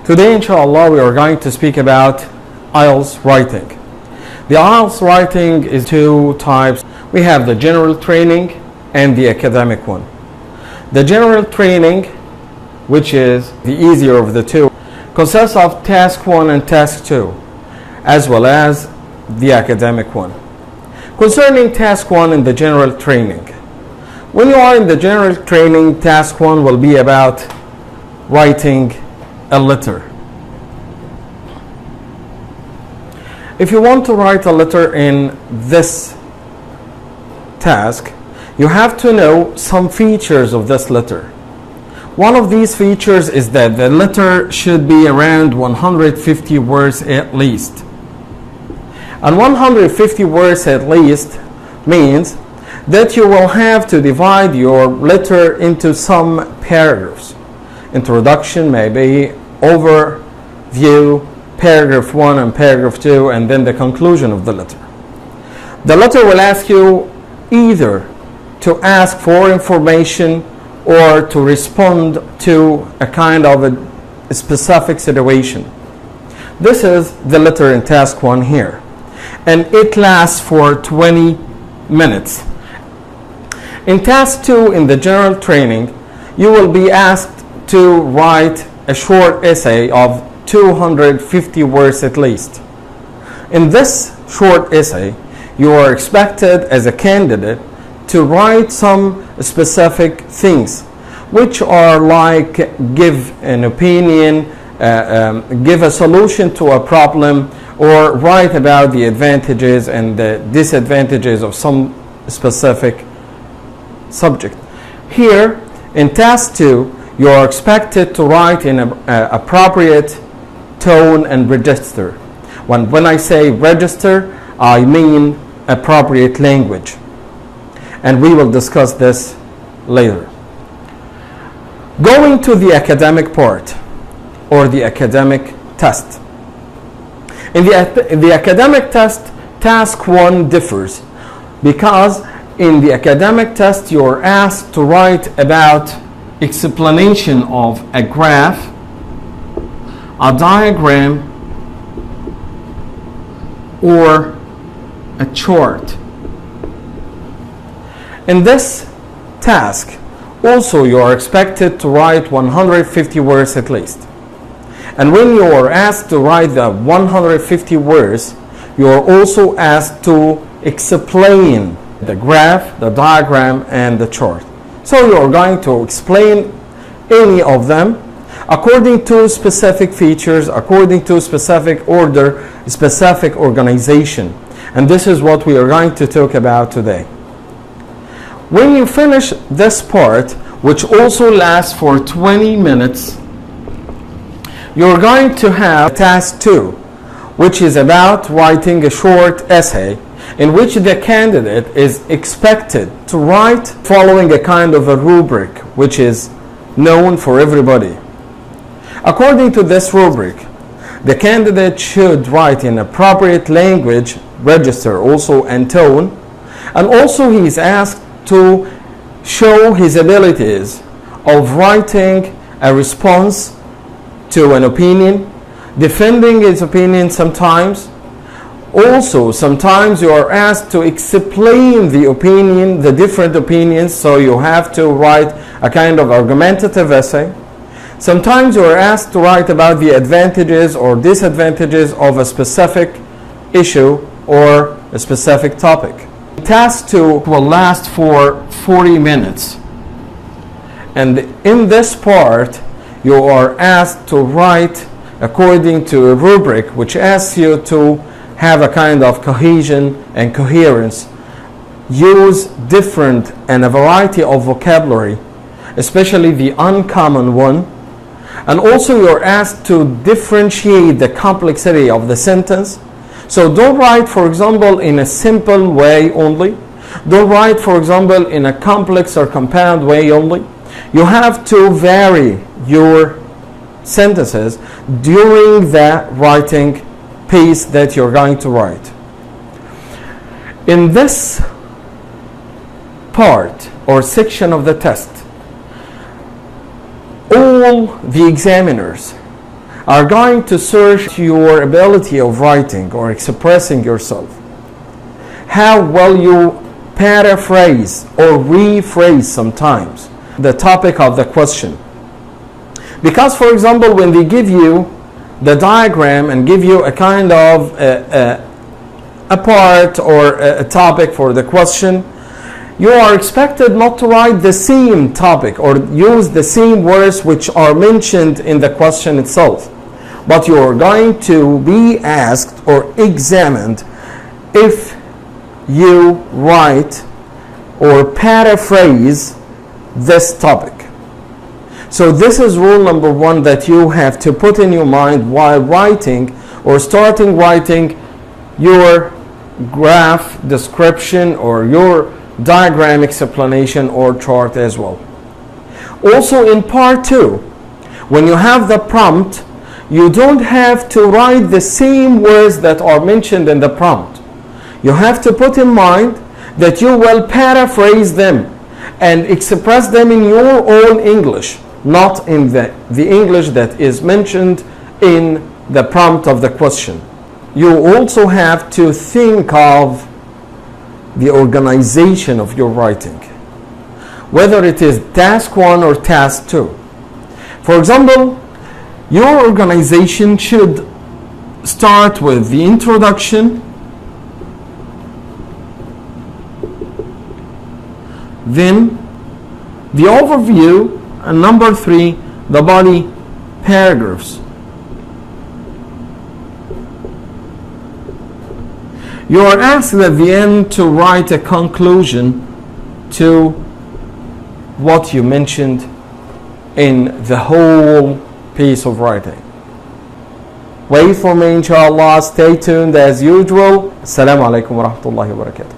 Today, inshallah, we are going to speak about IELTS writing. The IELTS writing is two types. We have the general training and the academic one. The general training, which is the easier of the two, consists of task 1 and task 2, as well as the academic one. Concerning task 1 in the general training, when you are in the general training, task 1 will be about writing a letter. If you want to write a letter in this task, you have to know some features of this letter. One of these features is that the letter should be around 150 words at least. And 150 words at least means that you will have to divide your letter into some paragraphs. Introduction, maybe overview, paragraph 1 and paragraph 2, and then the conclusion of the letter. The letter will ask you either to ask for information or to respond to a kind of a specific situation. This is the letter in task 1 here, and it lasts for 20 minutes. In task 2 in the general training, you will be asked to write a short essay of 250 words at least. In this short essay, you are expected as a candidate to write some specific things, which are like give an opinion, give a solution to a problem, or write about the advantages and the disadvantages of some specific subject. Here, in task 2, you are expected to write in an appropriate tone and register. When I say register, I mean appropriate language. And we will discuss this later. Going to the academic part, or the academic test. In the academic test, task 1 differs, because in the academic test you are asked to write about explanation of a graph, a diagram, or a chart. In this task, also you are expected to write 150 words at least. And when you are asked to write the 150 words, you are also asked to explain the graph, the diagram, and the chart. So you are going to explain any of them according to specific features, according to specific order, specific organization. And this is what we are going to talk about today. When you finish this part, which also lasts for 20 minutes, you're going to have task 2, which is about writing a short essay in which the candidate is expected to write following a kind of a rubric, which is known for everybody. According to this rubric, the candidate should write in appropriate language, register also, and tone, and also he is asked to show his abilities of writing a response to an opinion, defending his opinion sometimes. Also, sometimes you are asked to explain the opinion, the different opinions, so you have to write a kind of argumentative essay. Sometimes you are asked to write about the advantages or disadvantages of a specific issue or a specific topic. Task 2 will last for 40 minutes. And in this part, you are asked to write according to a rubric which asks you to have a kind of cohesion and coherence, use different and a variety of vocabulary, especially the uncommon one, and also you're asked to differentiate the complexity of the sentence. So don't write, for example, in a simple way only. Don't write, for example, in a complex or compound way only. You have to vary your sentences during the writing piece that you're going to write. In this part or section of the test, all the examiners are going to search your ability of writing or expressing yourself. How well you paraphrase or rephrase sometimes the topic of the question. Because, for example, when they give you the diagram and give you a kind of a part or a topic for the question, you are expected not to write the same topic or use the same words which are mentioned in the question itself, but you are going to be asked or examined if you write or paraphrase this topic. So this is rule number one that you have to put in your mind while writing or starting writing your graph description or your diagram explanation or chart as well. Also in part 2, when you have the prompt, you don't have to write the same words that are mentioned in the prompt. You have to put in mind that you will paraphrase them and express them in your own English, not in the English that is mentioned in the prompt of the question. You also have to think of the organization of your writing, whether it is task 1 or task 2. For example, your organization should start with the introduction, then the overview, and number 3, the body paragraphs. You are asked at the end to write a conclusion to what you mentioned in the whole piece of writing. Wait for me, inshallah. Stay tuned as usual. Assalamu alaikum wa rahmatullahi wa barakatuh.